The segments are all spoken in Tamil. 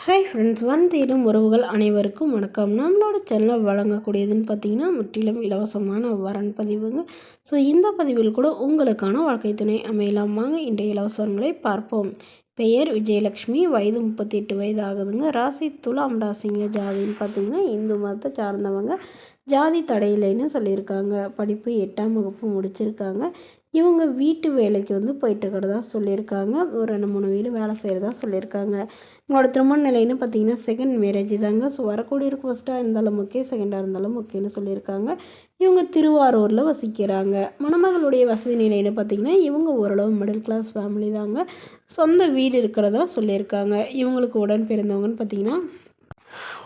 ஹாய் ஃப்ரெண்ட்ஸ், தேடும் உறவுகள் அனைவருக்கும் வணக்கம். நம்மளோட சேனலில் வழங்கக்கூடியதுன்னு பார்த்தீங்கன்னா முற்றிலும் இலவசமான வரன் பதிவுங்க. ஸோ இந்த பதிவில் கூட உங்களுக்கான வாழ்க்கை துணை அமையலாம். வாங்க இன்றைய இலவசங்களை பார்ப்போம். பெயர் விஜயலட்சுமி, வயது 38 வயது ஆகுதுங்க. ராசி துலாம் ராசிங்க. ஜாதின்னு பார்த்தீங்கன்னா இந்து மதத்தை சார்ந்தவங்க. ஜாதி தடையில்லைன்னு சொல்லியிருக்காங்க. படிப்பு 8ஆம் வகுப்பு முடிச்சிருக்காங்க. இவங்க வீட்டு வேலைக்கு போயிட்டு இருக்கிறதா சொல்லியிருக்காங்க. ஒரு 2-3 வீடு வேலை செய்கிறதா சொல்லியிருக்காங்க. உங்களோட திருமண நிலைன்னு பார்த்தீங்கன்னா செகண்ட் மேரேஜ் தாங்க. ஸோ வரக்கூடியவருக்கு ஃபஸ்ட்டாக இருந்தாலும் ஓகே, செகண்டாக இருந்தாலும் ஓகேன்னு சொல்லியிருக்காங்க. இவங்க திருவாரூரில் வசிக்கிறாங்க. மணமகளுடைய வசதி நிலைன்னு பார்த்தீங்கன்னா இவங்க ஓரளவு மிடில் கிளாஸ் ஃபேமிலி தாங்க. சொந்த வீடு இருக்கிறதா சொல்லியிருக்காங்க. இவங்களுக்கு உடன் பிறந்தவங்கன்னு பார்த்தீங்கன்னா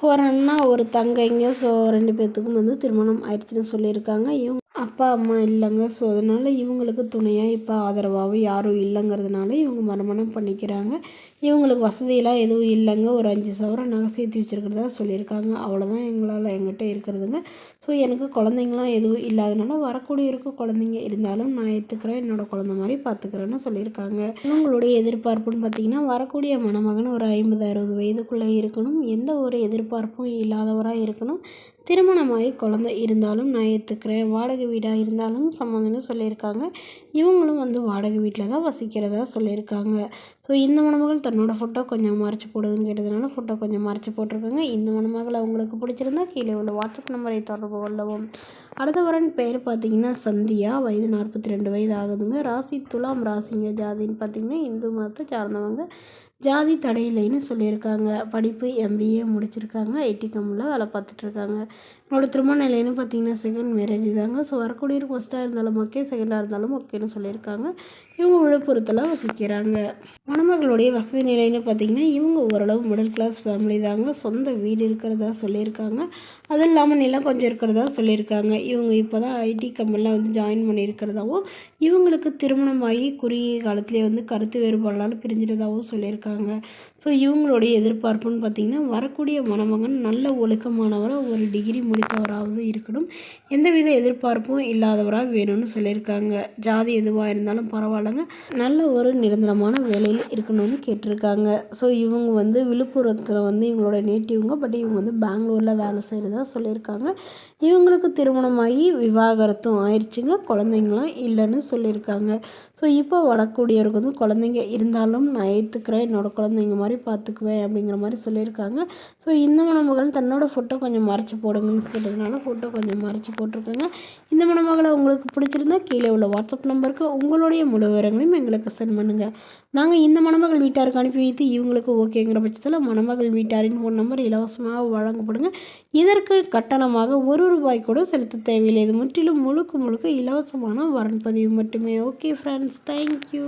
ஒரு அண்ணா ஒரு தங்கைங்க. ஸோ 2 பேர்த்துக்கும் திருமணம் ஆயிடுச்சுன்னு சொல்லியிருக்காங்க. இவங்க அப்பா அம்மா இல்லைங்க. ஸோ அதனால் இவங்களுக்கு துணையாக இப்போ ஆதரவாகவும் யாரும் இல்லைங்கிறதுனால இவங்க மறுமணம் பண்ணிக்கிறாங்க. இவங்களுக்கு வசதியெல்லாம் எதுவும் இல்லைங்க. ஒரு 5 சவரம் நகை சேர்த்து வச்சுருக்கிறதா சொல்லியிருக்காங்க. அவ்வளோதான் எங்கிட்ட இருக்கிறதுங்க. ஸோ எனக்கு குழந்தைங்களாம் எதுவும் இல்லாதனால வரக்கூடியவருக்கு குழந்தைங்க இருந்தாலும் நான் ஏற்றுக்கிறேன், என்னோடய குழந்த மாதிரி பார்த்துக்கிறேன்னு சொல்லியிருக்காங்க. இவங்களுடைய எதிர்பார்ப்புன்னு பார்த்திங்கன்னா வரக்கூடிய மணமகன் ஒரு 50-60 வயதுக்குள்ளே இருக்கணும். எந்த ஒரு எதிர்பார்ப்பும் இல்லாதவராக இருக்கணும். திருமணமாகி குழந்தை இருந்தாலும் நான் ஏற்றுக்கிறேன். வாடகை வீடாக இருந்தாலும் சம்மந்தம்னு சொல்லியிருக்காங்க. இவங்களும் வாடகை வீட்டில் தான் வசிக்கிறதா சொல்லியிருக்காங்க. ஸோ இந்த மணமகள் தன்னோட ஃபோட்டோ கொஞ்சம் மறைச்சி போடுதுன்னு கேட்டதுனால ஃபோட்டோ கொஞ்சம் மறைச்சி போட்டிருக்காங்க. இந்த மணமகள் அவங்களுக்கு பிடிச்சிருந்தா கீழே உள்ள வாட்ஸ்அப் நம்பரை தொடர்பு கொள்ளவும். அடுத்த வரன் பெயர் பார்த்திங்கன்னா சந்தியா, வயது 42 வயது ஆகுதுங்க. ராசி துலாம் ராசிங்க. ஜாதின்னு பார்த்திங்கன்னா இந்து மதத்தை சார்ந்தவங்க. ஜாதி தடையில்லைன்னு சொல்லியிருக்காங்க. படிப்பு MBA முடிச்சிருக்காங்க. ஐடி கம்பெனியில் வேலை பார்த்துட்ருக்காங்க. என்னோட திருமண நிலைன்னு பார்த்தீங்கன்னா செகண்ட் மேரேஜ் தாங்க. ஸோ வரக்கூடியவருக்கு ஃபஸ்ட்டாக இருந்தாலும் ஓகே, செகண்டாக இருந்தாலும் ஓகேன்னு சொல்லியிருக்காங்க. இவங்க விழுப்புரத்தில் வசிக்கிறாங்க. மணமகளுடைய வசதி நிலைன்னு பார்த்திங்கன்னா இவங்க ஓரளவு மிடில் கிளாஸ் ஃபேமிலி தாங்க. சொந்த வீடு இருக்கிறதா சொல்லியிருக்காங்க. அது இல்லாமல் நிலம் கொஞ்சம் இருக்கிறதா சொல்லியிருக்காங்க. இவங்க இப்போ தான் ஐடி கம்பெனியில் ஜாயின் பண்ணியிருக்கிறதாவும், இவங்களுக்கு திருமணமாகி குறுகிய காலத்திலே கருத்து வேறுபாடுனால பிரிஞ்சிட்டதாகவும் சொல்லியிருக்காங்க. ஸோ இவங்களுடைய எதிர்பார்ப்புன்னு பார்த்திங்கன்னா வரக்கூடிய மணமகன் நல்ல ஒழுக்கமானவராக ஒரு டிகிரி முடித்தவராகவும் இருக்கணும். எந்தவித எதிர்பார்ப்பும் இல்லாதவராக வேணும்னு சொல்லியிருக்காங்க. ஜாதி எதுவாக இருந்தாலும் பரவாயில்லைங்க, நல்ல ஒரு நிரந்தரமான வேலையில் இருக்கணும்னு கேட்டிருக்காங்க. ஸோ இவங்க விழுப்புரத்தில் இவங்களோட நேட்டிவ்ங்க. பட் இவங்க பெங்களூரில் வேலை செய்கிறதா சொல்லியிருக்காங்க. இவங்களுக்கு திருமணமாகி விவாகரத்தும் ஆயிடுச்சுங்க. குழந்தைங்களாம் இல்லைன்னு சொல்லியிருக்காங்க. ஸோ இப்போ வரக்கூடியவருக்கு குழந்தைங்க இருந்தாலும் நான் ஏற்றுக்கிறேன், என்னோடய குழந்தைங்க மாதிரி பார்த்துக்குவேன் அப்படிங்கிற மாதிரி சொல்லியிருக்காங்க. ஸோ இந்த மணமகள் தன்னோட ஃபோட்டோ கொஞ்சம் மறைச்சி போடுங்கன்னு கேட்டதுனால ஃபோட்டோ கொஞ்சம் மறைச்சி போட்டிருக்காங்க. இந்த மணமகளை உங்களுக்கு பிடிச்சிருந்தா கீழே உள்ள வாட்ஸ்அப் நம்பருக்கு உங்களுடைய முழு விவரங்களையும் எங்களுக்கு சென்ட் பண்ணுங்கள். நாங்கள் இந்த மணமகள் வீட்டாருக்கு அனுப்பி வைத்து இவங்களுக்கு ஓகேங்கிற பட்சத்தில் மணமகள் வீட்டாரின் ஃபோன் நம்பர் இலவசமாக வழங்கப்படுங்க. இதற்கு கட்டணமாக ₹1 கூட செலுத்த தேவையில்லை. இது முற்றிலும் முழுக்க இலவசமான வரன் பதிவு மட்டுமே. Okay friends, thank you.